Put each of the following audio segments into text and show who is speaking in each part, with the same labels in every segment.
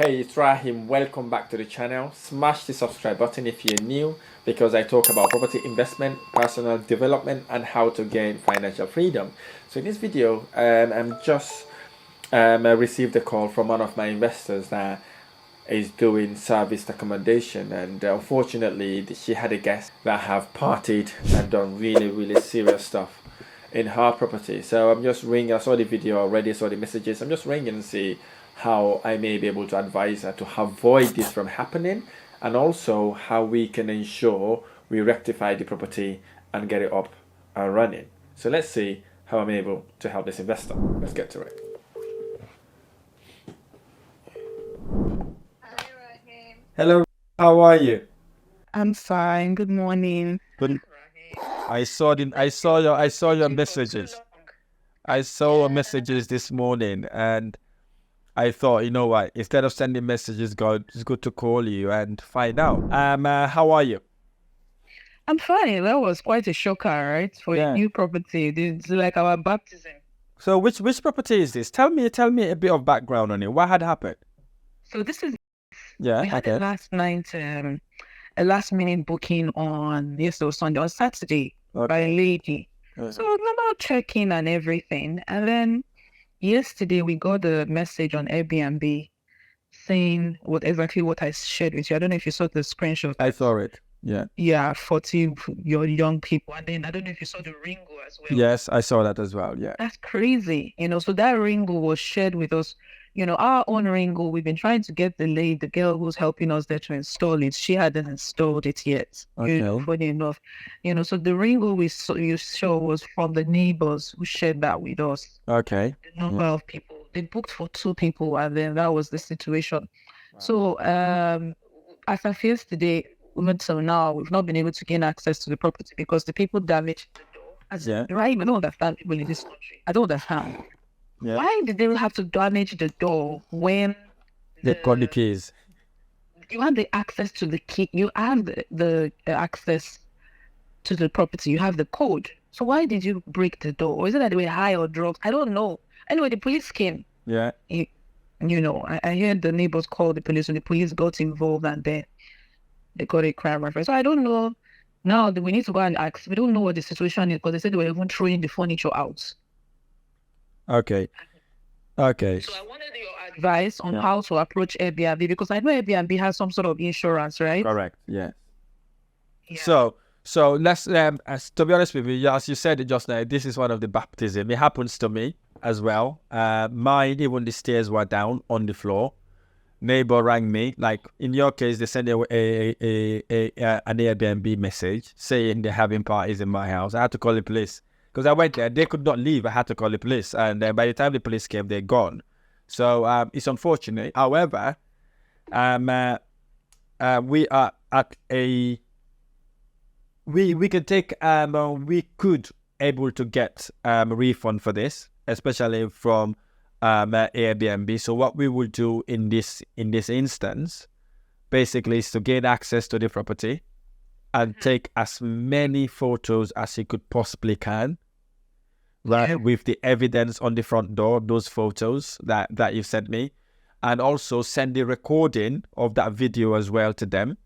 Speaker 1: Hey, it's Rahim. Welcome back to the channel. Smash the subscribe button if you're new because I talk about property investment, personal development, and how to gain financial freedom. So in this video, I received a call from one of my investors that is doing service accommodation, and unfortunately she had a guest that have partied and done really serious stuff in her property. So I'm just ringing. I saw the video already, saw the messages. I'm just ringing and see how I may be able to advise her to avoid this from happening, and also how we can ensure we rectify the property and get it up and running. So let's see how I'm able to help this investor. Let's get to it. Hello, how are you?
Speaker 2: I'm fine. Good morning.
Speaker 1: Good. I saw your messages. I saw your messages this morning, and I thought, you know what? Instead of sending messages, it's good to call you and find out. How are you?
Speaker 2: I'm fine. That was quite a shocker, right? For a new property. It's like our baptism.
Speaker 1: So which property is this? Tell me a bit of background on it. What had happened?
Speaker 2: So this is we
Speaker 1: Yeah.
Speaker 2: had a last night a last minute booking on Sunday, on Saturday by a lady. So normal check-in and everything. And then yesterday we got a message on Airbnb saying exactly what I shared with you. I don't know if you saw the screenshot.
Speaker 1: I saw it. Yeah.
Speaker 2: Yeah, 40 your young people. And then I don't know if you saw the Ringo as well.
Speaker 1: Yes, I saw that as well. Yeah.
Speaker 2: That's crazy. So that Ringo was shared with us. Our own Ringo, we've been trying to get the girl who's helping us there to install it. She hadn't installed it yet.
Speaker 1: Okay.
Speaker 2: Funny enough. So the Ringo you saw was from the neighbors who shared that with us.
Speaker 1: Okay.
Speaker 2: The number of people. They booked for 2 people, and then that was the situation. Wow. So as of yesterday, until now, we've not been able to gain access to the property because the people damaged the door. Do I even understand people in this country? I don't understand. Yeah. Why did they have to damage the door when
Speaker 1: they got the keys?
Speaker 2: You have the access to the key. You have the access to the property. You have the code. So why did you break the door? Or is it that they were high or drugs? I don't know. Anyway, the police came. Yeah. I heard the neighbors called the police, and the police got involved, and then they got a crime reference. So I don't know. Now we need to go and ask. We don't know what the situation is because they said they were even throwing the furniture out.
Speaker 1: Okay.
Speaker 2: So I wanted your advice on how to approach Airbnb, because I know Airbnb has some sort of insurance, right?
Speaker 1: Correct. Yeah. So let's to be honest with you, as you said it just now, this is one of the baptism. It happens to me as well. Mine, even the stairs were down on the floor. Neighbor rang me. Like in your case, they sent an Airbnb message saying they're having parties in my house. I had to call the police because I went there. They could not leave. I had to call the police, and by the time the police came, they're gone. So it's unfortunate. However, we are at a we can take we could able to get a refund for this, especially from Airbnb. So what we will do in this instance basically is to gain access to the property and take as many photos as you could possibly can, right? With the evidence on the front door, those photos that you sent me, and also send the recording of that video as well to them,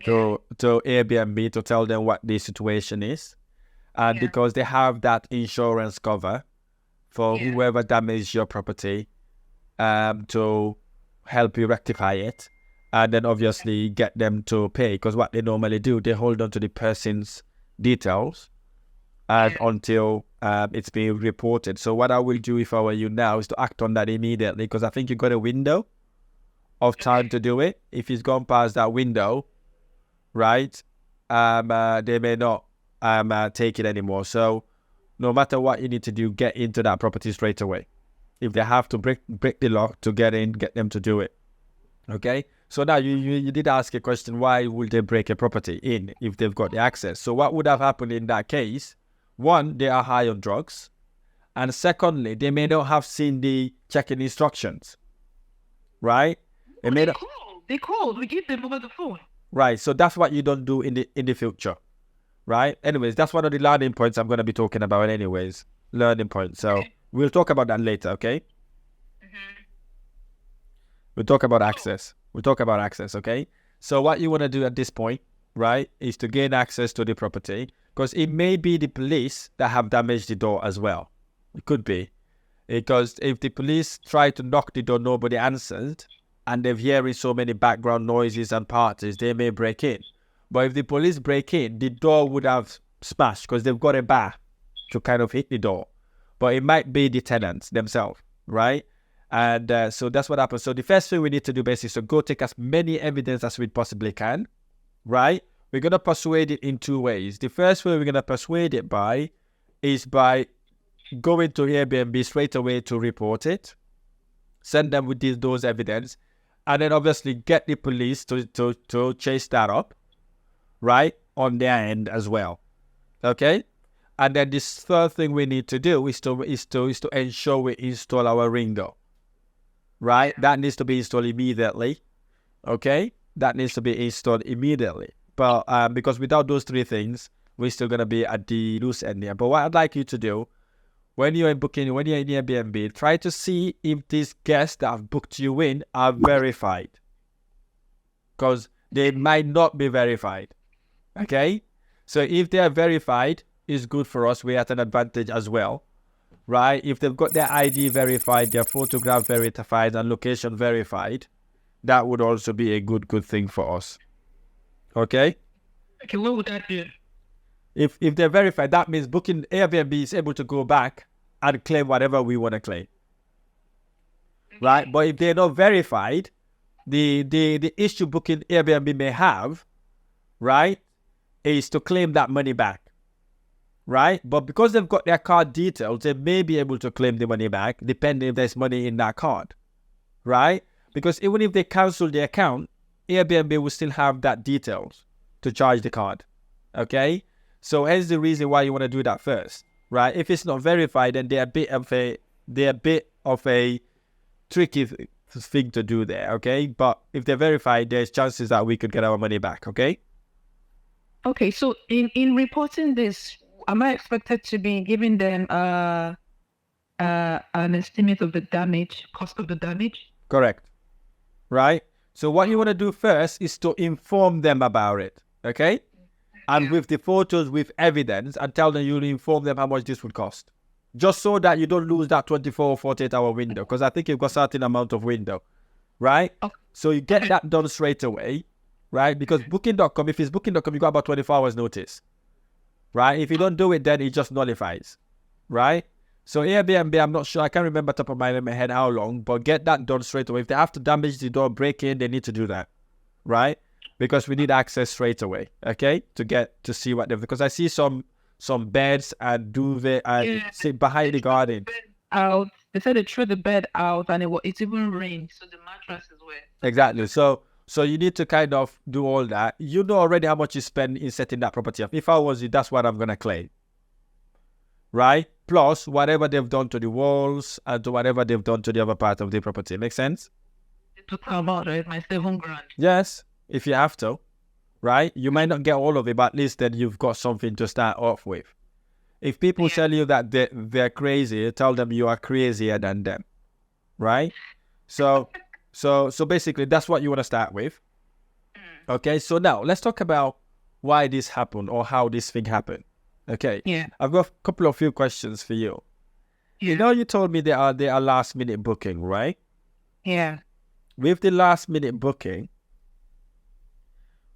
Speaker 1: to Airbnb, to tell them what the situation is, and because they have that insurance cover for whoever damaged your property, to help you rectify it, and then obviously get them to pay, because what they normally do, they hold on to the person's details until it's being reported. So what I will do if I were you now is to act on that immediately, because I think you got a window of time to do it. If it's gone past that window, right, they may not take it anymore. So no matter what you need to do, get into that property straight away. If they have to break the lock to get in, get them to do it. Okay? So now you did ask a question, why would they break a property in if they've got the access? So what would have happened in that case? One, they are high on drugs. And secondly, they may not have seen the check-in instructions. Right?
Speaker 2: They called. We gave them over the phone.
Speaker 1: Right. So that's what you don't do in the future. Right? Anyways, that's one of the learning points I'm going to be talking about anyways. Learning points. So we'll talk about that later, okay? We'll talk about access. We'll talk about access, okay? So what you want to do at this point, right, is to gain access to the property, because it may be the police that have damaged the door as well. It could be. Because if the police try to knock the door, nobody answered, and they're hearing so many background noises and parties, they may break in. But if the police break in, the door would have smashed because they've got a bar to kind of hit the door. But it might be the tenants themselves, right? And so that's what happens. So the first thing we need to do basically is to go take as many evidence as we possibly can, right? We're going to persuade it in two ways. The first way we're going to persuade it by is by going to Airbnb straight away to report it, send them with those evidence, and then obviously get the police to chase that up, right, on their end as well, okay? And then this third thing we need to do is to ensure we install our window, right? That needs to be installed immediately, okay? That needs to be installed immediately. But because without those three things, we're still gonna be at the loose end here. But what I'd like you to do when you're in Airbnb, try to see if these guests that have booked you in are verified, because they might not be verified. Okay, so if they are verified, it's good for us. We're at an advantage as well, right? If they've got their ID verified, their photograph verified, and location verified, that would also be a good thing for us. Okay.
Speaker 2: Okay, what would that do?
Speaker 1: If they're verified, that means booking Airbnb is able to go back and claim whatever we want to claim, right? But if they're not verified, the issue booking Airbnb may have, right, is to claim that money back, right? But because they've got their card details, they may be able to claim the money back, depending if there's money in that card, right? Because even if they cancel the account, Airbnb will still have that details to charge the card, okay? So here's the reason why you want to do that first, right? If it's not verified, then they're a bit of a tricky thing to do there, okay? But if they're verified, there's chances that we could get our money back, okay?
Speaker 2: Okay, so in reporting this, am I expected to be giving them an estimate of the damage, cost of the damage?
Speaker 1: Correct, right? So what you want to do first is to inform them about it, okay? And with the photos, with evidence, and tell them you'll inform them how much this would cost. Just so that you don't lose that 24 or 48 hour window, because I think you've got a certain amount of window, right? Okay. So you get that done straight away, right? Because booking.com, if it's booking.com, you got about 24 hours notice, right? If you don't do it, then it just nullifies, right? So Airbnb, I'm not sure, I can't remember top of my head how long, but get that done straight away. If they have to damage the door, break in, they need to do that, right? Because we need access straight away, okay? To get to see what they've, because I see some beds and duvet and sit behind the garden.
Speaker 2: Out. They said they threw the bed out and it even rained, so the mattress is wet.
Speaker 1: Exactly. So you need to kind of do all that. You know already how much you spend in setting that property up. If I was you, that's what I'm gonna claim, right? Plus whatever they've done to the walls and to whatever they've done to the other part of the property. Make sense?
Speaker 2: The total amount, right? My $7,000.
Speaker 1: Yes. If you have to, right? You might not get all of it, but at least then you've got something to start off with. If people tell you that they're crazy, tell them you are crazier than them, right? So basically that's what you want to start with. Okay, so now let's talk about why this happened or how this thing happened. Okay.
Speaker 2: Yeah.
Speaker 1: I've got a few questions for you. Yeah. You know, you told me they are last minute booking, right?
Speaker 2: Yeah.
Speaker 1: With the last minute booking,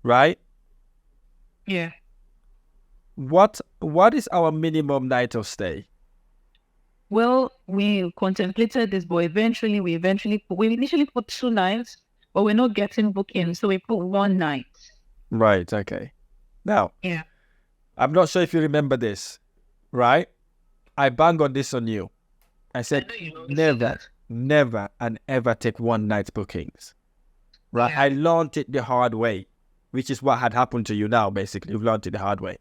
Speaker 1: right?
Speaker 2: Yeah.
Speaker 1: What is our minimum night of stay?
Speaker 2: Well, we contemplated this, but we initially put 2 nights, but we're not getting bookings, so we put 1 night.
Speaker 1: Right. Okay. Now,
Speaker 2: yeah,
Speaker 1: I'm not sure if you remember this, right? I bang on this on you. I said never and ever take 1 night bookings, right? Yeah. I learned it the hard way, which is what had happened to you now. Basically, you've learned it the hard way.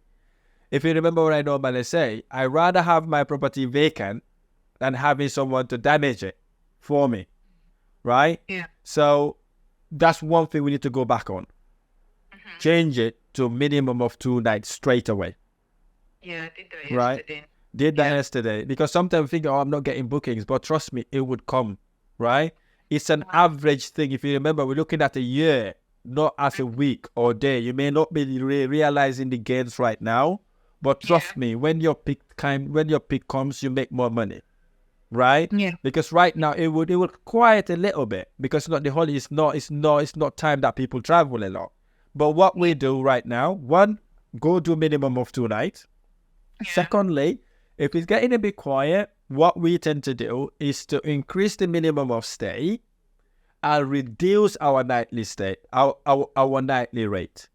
Speaker 1: If you remember what I normally say, I'd rather have my property vacant than having someone to damage it for me, right?
Speaker 2: Yeah.
Speaker 1: So that's one thing we need to go back on. Mm-hmm. Change it to a minimum of 2 nights straight away.
Speaker 2: Yeah, I did that yesterday.
Speaker 1: Right? Did that yesterday. Because sometimes we think, I'm not getting bookings, but trust me, it would come, right? It's an average thing. If you remember, we're looking at a year, not as a week or day. You may not be realizing the gains right now, but trust me, when your peak comes, you make more money, right?
Speaker 2: Yeah.
Speaker 1: Because right now it would quiet a little bit because it's not the holiday. It's not time that people travel a lot. But what we do right now, one, go do minimum of 2 nights.
Speaker 2: Yeah.
Speaker 1: Secondly, if it's getting a bit quiet, what we tend to do is to increase the minimum of stay and reduce our nightly stay, our nightly rate,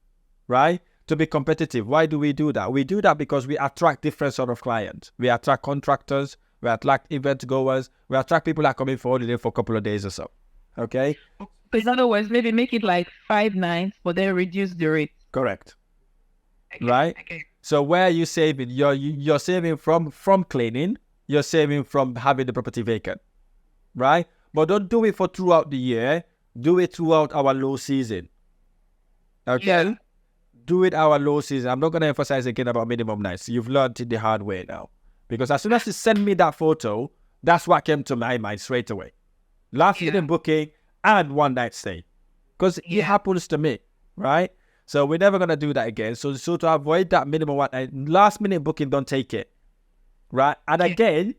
Speaker 1: right? To be competitive. Why do we do that? We do that because we attract different sort of clients. We attract contractors, we attract event goers, we attract people that are coming for holiday for a couple of days or so. Okay?
Speaker 2: So in other words, maybe make it like 5 nights, but then reduce the rate.
Speaker 1: Correct.
Speaker 2: Okay.
Speaker 1: Right?
Speaker 2: Okay.
Speaker 1: So where are you saving? You're saving from cleaning, you're saving from having the property vacant. Right? But don't do it for throughout the year. Do it throughout our low season. Okay?
Speaker 2: Yeah.
Speaker 1: Do it our low season. I'm not going to emphasize again about minimum nights. You've learned it the hard way now. Because as soon as you send me that photo, that's what came to my mind straight away. Last minute booking and 1 night stay. Because it happens to me, right? So we're never going to do that again. So to avoid that minimum 1 night, last minute booking, don't take it. Right? And again,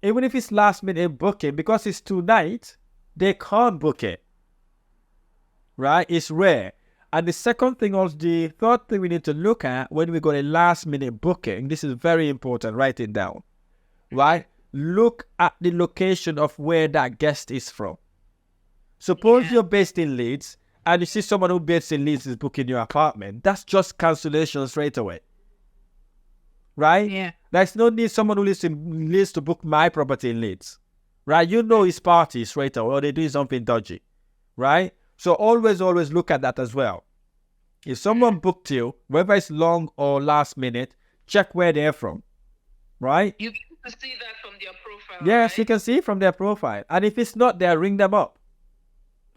Speaker 1: even if it's last minute booking, because it's 2 nights, they can't book it. Right? It's rare. And the second thing, also the third thing we need to look at when we got a last minute booking, this is very important, write it down, right? Look at the location of where that guest is from. Suppose you're based in Leeds and you see someone who based in Leeds is booking your apartment. That's just cancellation straight away, right?
Speaker 2: Yeah.
Speaker 1: There's no need someone who lives in Leeds to book my property in Leeds, right? You know it's party straight away or they're doing something dodgy, right? So always look at that as well. If someone booked you, whether it's long or last minute, check where they're from, right?
Speaker 2: You can see that from their profile.
Speaker 1: Yes,
Speaker 2: right?
Speaker 1: you can see from their profile. And if it's not there, ring them up.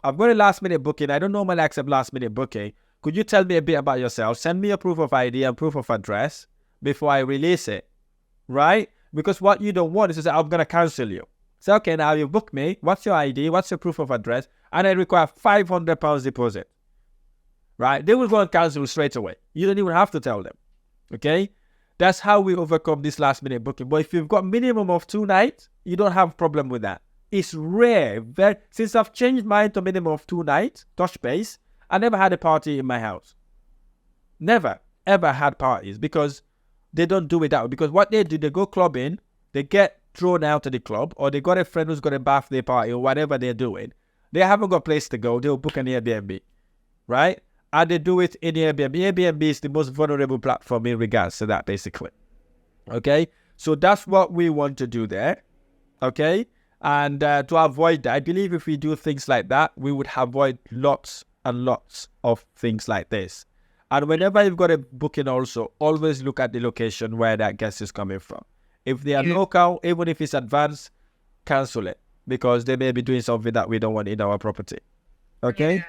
Speaker 1: I've got a last minute booking. I don't normally accept last minute booking. Could you tell me a bit about yourself? Send me a proof of ID and proof of address before I release it, right? Because what you don't want is to say, I'm going to cancel you. Say, okay, now you booked me. What's your ID? What's your proof of address? And I require £500 deposit, right? They will go and cancel straight away. You don't even have to tell them, okay? That's how we overcome this last minute booking. But if you've got minimum of 2 nights, you don't have a problem with that. It's rare. Since I've changed mine to minimum of 2 nights, touch base, I never had a party in my house. Never, ever had parties because they don't do it that way. Because what they do, they go clubbing, they get thrown out of the club, or they got a friend who's got a birthday party or whatever they're doing. They haven't got a place to go. They'll book an Airbnb, right? And they do it in Airbnb. Airbnb is the most vulnerable platform in regards to that, basically. Okay? So that's what we want to do there. Okay? And to avoid that, I believe if we do things like that, we would avoid lots and lots of things like this. And whenever you've got a booking also, always look at the location where that guest is coming from. If they are local, even if it's advanced, cancel it. Because they may be doing something that we don't want in our property. Okay?
Speaker 2: Yeah.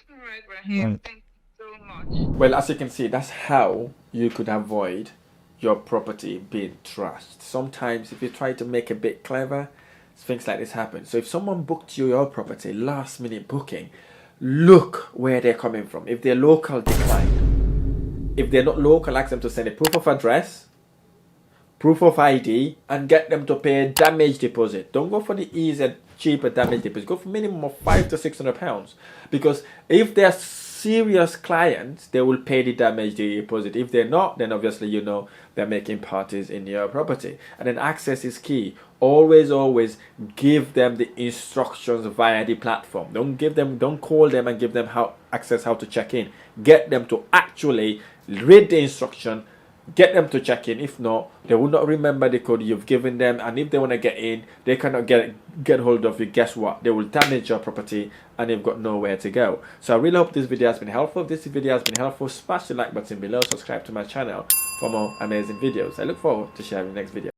Speaker 2: All right, Rahim. Thank you so much.
Speaker 1: Well, as you can see, that's how you could avoid your property being trashed. Sometimes if you try to make a bit clever, things like this happen. So if someone booked you your property, last minute booking, look where they're coming from. If they're local, decline. If they're not local, ask them to send a proof of address, proof of ID, and get them to pay a damage deposit. Don't go for the easy, cheaper damage deposit. Go for minimum of £500 to £600. Because if they're serious clients, they will pay the damage deposit. If they're not, then obviously you know they're making parties in your property. And then access is key. Always give them the instructions via the platform. Don't call them and give them how to check in. Get them to actually read the instruction. Get them to check in. If not, they will not remember the code you've given them, and if they want to get in, they cannot get hold of you. Guess what? They will damage your property and you've got nowhere to go. So I really hope this video has been helpful. If this video has been helpful, smash the like button below, subscribe to my channel for more amazing videos. I look forward to sharing the next video.